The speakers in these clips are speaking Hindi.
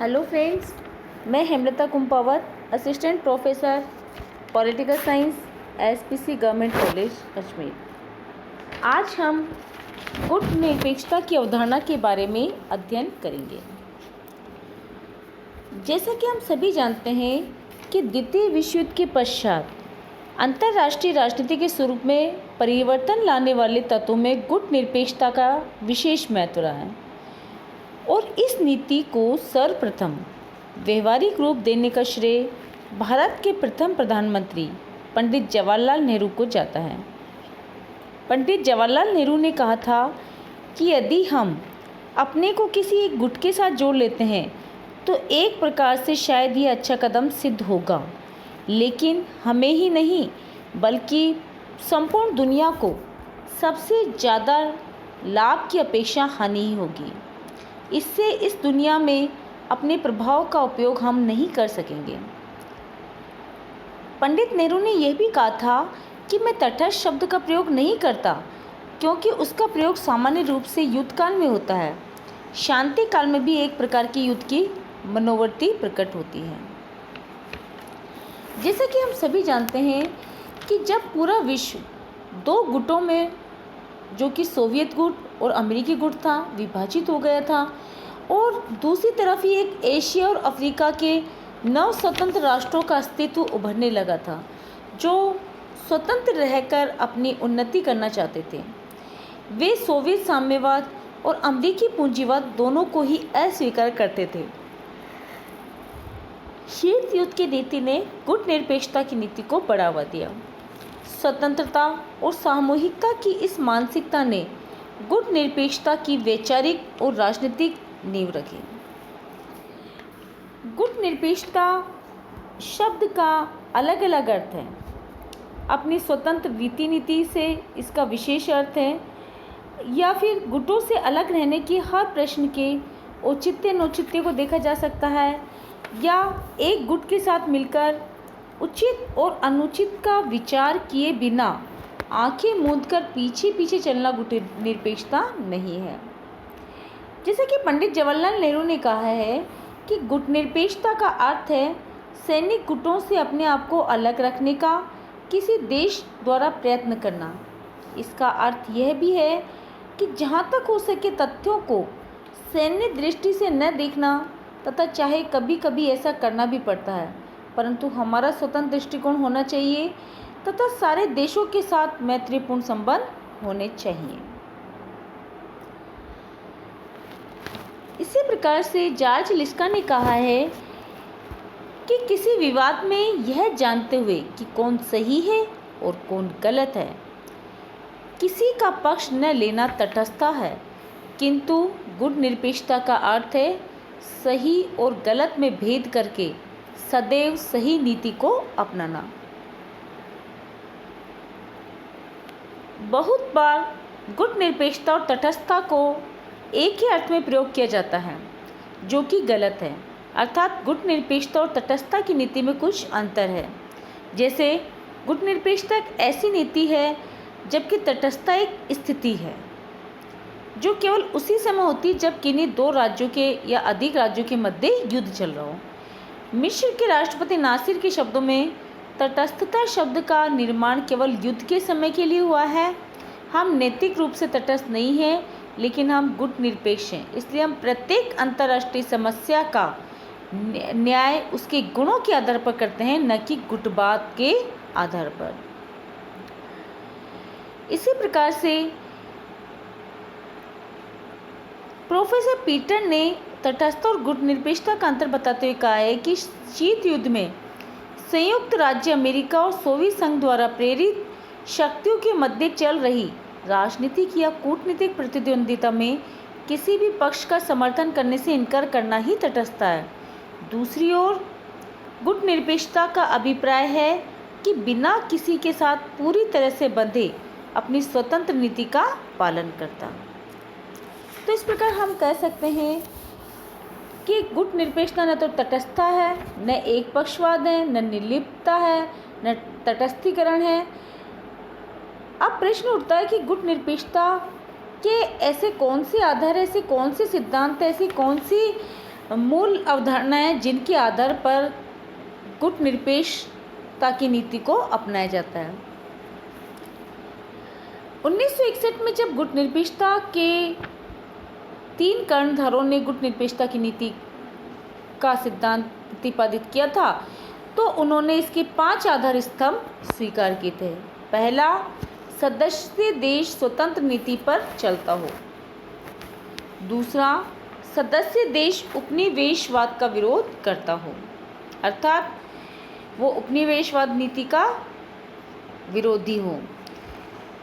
हेलो फ्रेंड्स, मैं Hemlata Kumpawat, assistant professor political science, SPC government college Ajmer. आज हम गुटनिरपेक्षता की अवधारणा के बारे में अध्ययन करेंगे। जैसा कि हम सभी जानते हैं कि द्वितीय विश्व युद्ध के पश्चात अंतर्राष्ट्रीय राजनीति के स्वरूप में परिवर्तन लाने वाले तत्वों में गुटनिरपेक्षता का विशेष महत्व रहा है और इस नीति को सर्वप्रथम व्यवहारिक रूप देने का श्रेय भारत के प्रथम प्रधानमंत्री पंडित जवाहरलाल नेहरू को जाता है। पंडित जवाहरलाल नेहरू ने कहा था कि यदि हम अपने को किसी एक गुट के साथ जोड़ लेते हैं तो एक प्रकार से शायद ये अच्छा कदम सिद्ध होगा, लेकिन हमें ही नहीं बल्कि संपूर्ण दुनिया को सबसे ज़्यादा लाभ की अपेक्षा हानि ही होगी। इससे इस दुनिया में अपने प्रभाव का उपयोग हम नहीं कर सकेंगे। पंडित नेहरू ने यह भी कहा था कि मैं तटस्थ शब्द का प्रयोग नहीं करता, क्योंकि उसका प्रयोग सामान्य रूप से युद्ध काल में होता है। शांति काल में भी एक प्रकार की युद्ध की मनोवृत्ति प्रकट होती है। जैसा कि हम सभी जानते हैं कि जब पूरा विश्व दो गुटों में, जो कि सोवियत गुट और अमेरिकी गुट था, विभाजित हो गया था और दूसरी तरफ ही एक एशिया और अफ्रीका के नव स्वतंत्र राष्ट्रों का अस्तित्व उभरने लगा था, जो स्वतंत्र रहकर अपनी उन्नति करना चाहते थे। वे सोवियत साम्यवाद और अमेरिकी पूंजीवाद दोनों को ही अस्वीकार करते थे। शीत युद्ध की नीति ने गुटनिरपेक्षता की नीति को बढ़ावा दिया। स्वतंत्रता और सामूहिकता की इस मानसिकता ने गुटनिरपेक्षता की वैचारिक और राजनीतिक नींव रखी। गुटनिरपेक्षता शब्द का अलग अलग अर्थ है। अपनी स्वतंत्र रीति नीति से इसका विशेष अर्थ है, या फिर गुटों से अलग रहने की हर प्रश्न के औचित्य अनौचित्य को देखा जा सकता है, या एक गुट के साथ मिलकर उचित और अनुचित का विचार किए बिना आंखें मूंदकर पीछे पीछे चलना गुटनिरपेक्षता नहीं है। जैसे कि पंडित जवाहरलाल नेहरू ने कहा है कि गुटनिरपेक्षता का अर्थ है सैनिक गुटों से अपने आप को अलग रखने का किसी देश द्वारा प्रयत्न करना। इसका अर्थ यह भी है कि जहाँ तक हो सके तथ्यों को सैन्य दृष्टि से न देखना, तथा चाहे कभी कभी ऐसा करना भी पड़ता है, परंतु हमारा स्वतंत्र दृष्टिकोण होना चाहिए तथा सारे देशों के साथ मैत्रीपूर्ण संबंध होने चाहिए। इसी प्रकार से जॉर्ज लिस्का ने कहा है कि किसी विवाद में यह जानते हुए कि कौन सही है और कौन गलत है, किसी का पक्ष न लेना तटस्थता है, किंतु गुटनिरपेक्षता का अर्थ है सही और गलत में भेद करके सदैव सही नीति को अपनाना। बहुत बार गुटनिरपेक्षता और तटस्थता को एक ही अर्थ में प्रयोग किया जाता है, जो कि गलत है। अर्थात गुटनिरपेक्षता और तटस्थता की नीति में कुछ अंतर है। जैसे गुटनिरपेक्षता एक ऐसी नीति है, जबकि तटस्थता एक स्थिति है जो केवल उसी समय होती जब किन्हीं दो राज्यों के या अधिक राज्यों के मध्य युद्ध चल रहा हो। मिस्र के राष्ट्रपति नासिर के शब्दों में तटस्थता शब्द का निर्माण केवल युद्ध के समय के लिए हुआ है। हम नैतिक रूप से तटस्थ नहीं हैं, लेकिन हम गुटनिरपेक्ष हैं। इसलिए हम प्रत्येक अंतर्राष्ट्रीय समस्या का न्याय उसके गुणों के आधार पर करते हैं, न कि गुटवाद के आधार पर। इसी प्रकार से प्रोफेसर पीटर ने तटस्थ और गुटनिरपेक्षता का अंतर बताते हुए कहा है कि शीत युद्ध में संयुक्त राज्य अमेरिका और सोवियत संघ द्वारा प्रेरित शक्तियों के मध्य चल रही राजनीतिक या कूटनीतिक प्रतिद्वंदिता में किसी भी पक्ष का समर्थन करने से इनकार करना ही तटस्थता है। दूसरी ओर गुटनिरपेक्षता का अभिप्राय है कि बिना किसी के साथ पूरी तरह से बंधे अपनी स्वतंत्र नीति का पालन करता। तो इस प्रकार हम कह सकते हैं कि गुटनिरपेक्षता न तो तटस्थता है, न एक पक्षवाद है, न निर्लिप्तता है, न तटस्थीकरण है। अब प्रश्न उठता है कि गुटनिरपेक्षता के ऐसे कौन से आधार, ऐसे कौन से सिद्धांत, ऐसी कौन सी मूल अवधारणाएं जिनके आधार पर गुटनिरपेक्षता की नीति को अपनाया जाता है। 1961 में जब गुटनिरपेक्षता के 3 कर्णधारों ने गुटनिरपेक्षता की नीति का सिद्धांत प्रतिपादित किया था, तो उन्होंने इसके 5 आधार स्तंभ स्वीकार किए थे। पहला, सदस्य देश स्वतंत्र नीति पर चलता हो। दूसरा, सदस्य देश उपनिवेशवाद का विरोध करता हो, अर्थात वो उपनिवेशवाद नीति का विरोधी हो।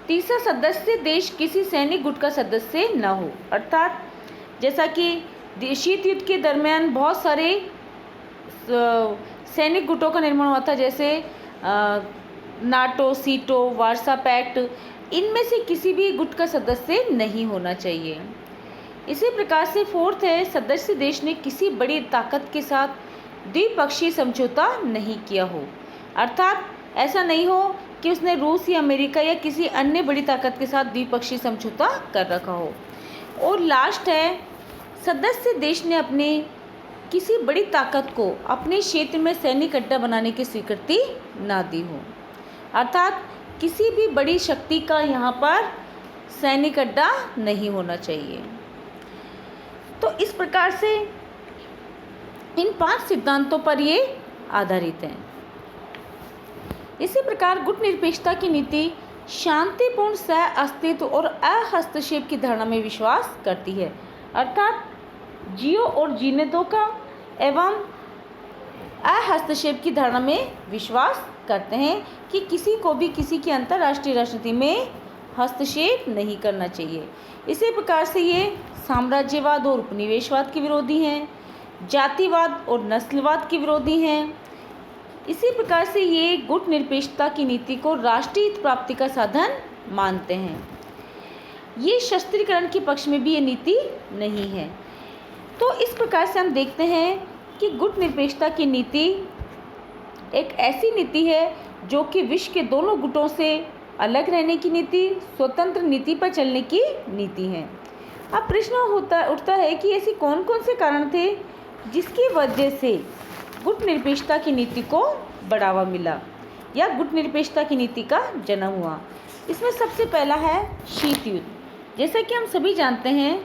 तीसरा, सदस्य देश किसी सैनिक गुट का सदस्य न हो, अर्थात जैसा कि शीत युद्ध के दरमियान बहुत सारे सैनिक गुटों का निर्माण हुआ था, जैसे नाटो, सीटो, वार्सा पैक्ट, इनमें से किसी भी गुट का सदस्य नहीं होना चाहिए। इसी प्रकार से फोर्थ है, सदस्य देश ने किसी बड़ी ताकत के साथ द्विपक्षीय समझौता नहीं किया हो, अर्थात ऐसा नहीं हो कि उसने रूस या अमेरिका या किसी अन्य बड़ी ताकत के साथ द्विपक्षीय समझौता कर रखा हो। और लास्ट है, सदस्य देश ने अपने किसी बड़ी ताकत को अपने क्षेत्र में सैनिक अड्डा बनाने की स्वीकृति ना दी हो, अर्थात किसी भी बड़ी शक्ति का यहाँ पर सैनिक अड्डा नहीं होना चाहिए। तो इस प्रकार से इन 5 सिद्धांतों पर ये आधारित हैं। इसी प्रकार गुटनिरपेक्षता की नीति शांतिपूर्ण सह अस्तित्व और अहस्तक्षेप की धारणा में विश्वास करती है, अर्थात जियो और जीने दो का एवं अहस्तक्षेप की धारणा में विश्वास करते हैं कि किसी को भी किसी की अंतर्राष्ट्रीय राजनीति में हस्तक्षेप नहीं करना चाहिए। इसी प्रकार से ये साम्राज्यवाद और उपनिवेशवाद के विरोधी हैं, जातिवाद और नस्लवाद के विरोधी हैं। इसी प्रकार से ये गुटनिरपेक्षता की नीति को राष्ट्रीय हित प्राप्ति का साधन मानते हैं। ये शस्त्रीकरण के पक्ष में भी ये नीति नहीं है। तो इस प्रकार से हम देखते हैं कि गुटनिरपेक्षता की नीति एक ऐसी नीति है जो कि विश्व के दोनों गुटों से अलग रहने की नीति, स्वतंत्र नीति पर चलने की नीति है। अब प्रश्न उठता है कि ऐसे कौन कौन से कारण थे जिसकी वजह से गुटनिरपेक्षता की नीति को बढ़ावा मिला या गुटनिरपेक्षता की नीति का जन्म हुआ। इसमें सबसे पहला है शीत युद्ध। जैसा कि हम सभी जानते हैं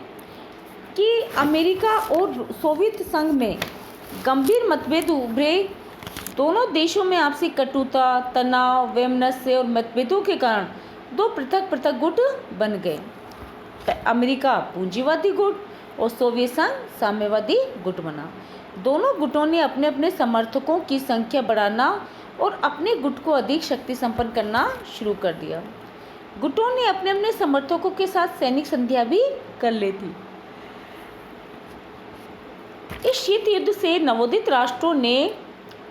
कि अमेरिका और सोवियत संघ में गंभीर मतभेद उभरे। दोनों देशों में आपसी कटुता, तनाव, वैमनस्य और मतभेदों के कारण 2 पृथक पृथक गुट बन गए। अमेरिका पूंजीवादी गुट और सोवियत संघ साम्यवादी गुट बना। दोनों गुटों ने अपने अपने समर्थकों की संख्या बढ़ाना और अपने गुट को अधिक शक्ति संपन्न करना शुरू कर दिया। गुटों ने अपने अपने समर्थकों के साथ सैनिक संधियां भी कर ली थी। इस शीत युद्ध से नवोदित राष्ट्रों ने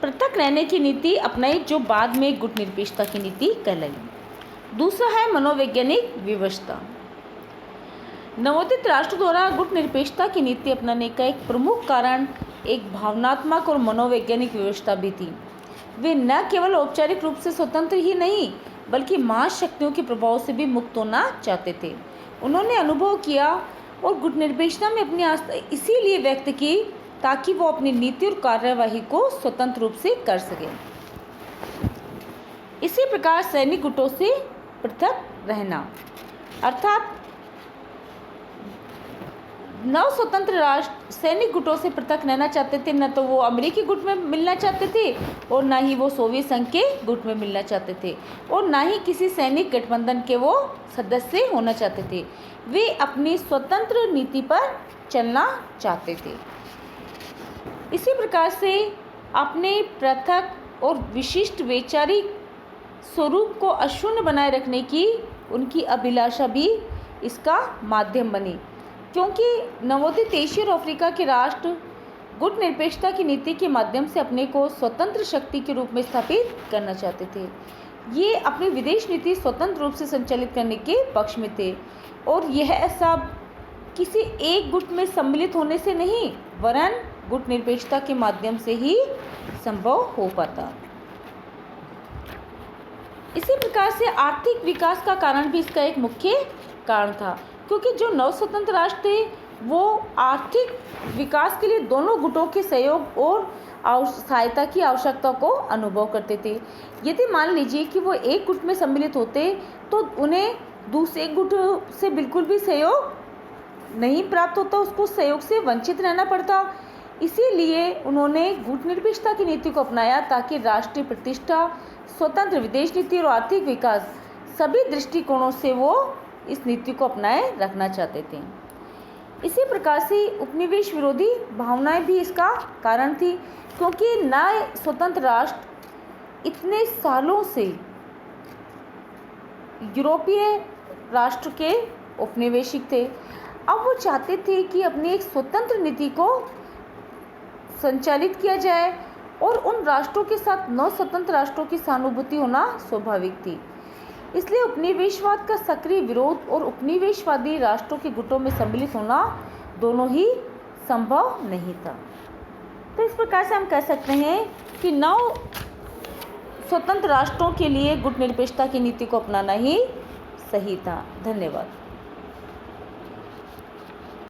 पृथक रहने की नीति अपनाई, जो बाद में गुटनिरपेक्षता की नीति कहलाई। दूसरा है मनोवैज्ञानिक विवशता। नवोदित राष्ट्र द्वारा गुटनिरपेक्षता की नीति अपनाने का एक प्रमुख कारण एक भावनात्मक और मनोवैज्ञानिक विवशता भी थी। वे न केवल औपचारिक रूप से स्वतंत्र ही नहीं बल्कि महाशक्तियों के प्रभाव से भी मुक्त होना चाहते थे। उन्होंने अनुभव किया और गुटनिरपेक्षता में अपनी आस्था इसीलिए व्यक्त की ताकि वो अपनी नीति और कार्यवाही को स्वतंत्र रूप से कर सके। इसी प्रकार सैनिक गुटों से पृथक रहना, अर्थात नव स्वतंत्र राष्ट्र सैनिक गुटों से पृथक रहना चाहते थे। न तो वो अमेरिकी गुट में मिलना चाहते थे और ना ही वो सोवियत संघ के गुट में मिलना चाहते थे और ना ही किसी सैनिक गठबंधन के वो सदस्य होना चाहते थे। वे अपनी स्वतंत्र नीति पर चलना चाहते थे। इसी प्रकार से अपने पृथक और विशिष्ट वैचारिक स्वरूप को अशून्य बनाए रखने की उनकी अभिलाषा भी इसका माध्यम बनी, क्योंकि नवोदित एशिया और अफ्रीका के राष्ट्र गुटनिरपेक्षता की नीति के माध्यम से अपने को स्वतंत्र शक्ति के रूप में स्थापित करना चाहते थे। ये अपनी विदेश नीति स्वतंत्र रूप से संचालित करने के पक्ष में थे और यह सब किसी एक गुट में सम्मिलित होने से नहीं वरन गुटनिरपेक्षता के माध्यम से ही संभव हो पाता। इसी प्रकार से आर्थिक विकास का कारण भी इसका एक मुख्य कारण था, क्योंकि जो नव स्वतंत्र राष्ट्र थे वो आर्थिक विकास के लिए दोनों गुटों के सहयोग और सहायता की आवश्यकता को अनुभव करते थे। यदि मान लीजिए कि वो एक गुट में सम्मिलित होते तो उन्हें दूसरे गुट से बिल्कुल भी सहयोग नहीं प्राप्त होता, उसको सहयोग से वंचित रहना पड़ता। इसीलिए उन्होंने गुट निरपेक्षता की नीति को अपनाया ताकि राष्ट्रीय प्रतिष्ठा, स्वतंत्र विदेश नीति और आर्थिक विकास सभी दृष्टिकोणों से वो इस नीति को अपनाए रखना चाहते थे। इसी प्रकार से उपनिवेश विरोधी भावनाएं भी इसका कारण थी, क्योंकि नए स्वतंत्र राष्ट्र इतने सालों से यूरोपीय राष्ट्र के औपनिवेशिक थे। अब वो चाहते थे कि अपनी एक स्वतंत्र नीति को संचालित किया जाए और उन राष्ट्रों के साथ नौ स्वतंत्र राष्ट्रों की सहानुभूति होना स्वाभाविक थी। इसलिए उपनिवेशवाद का सक्रिय विरोध और उपनिवेशवादी राष्ट्रों के गुटों में सम्मिलित होना दोनों ही संभव नहीं था। तो इस प्रकार से हम कह सकते हैं कि 9 स्वतंत्र राष्ट्रों के लिए गुट निरपेक्षता की नीति को अपनाना ही सही था। धन्यवाद।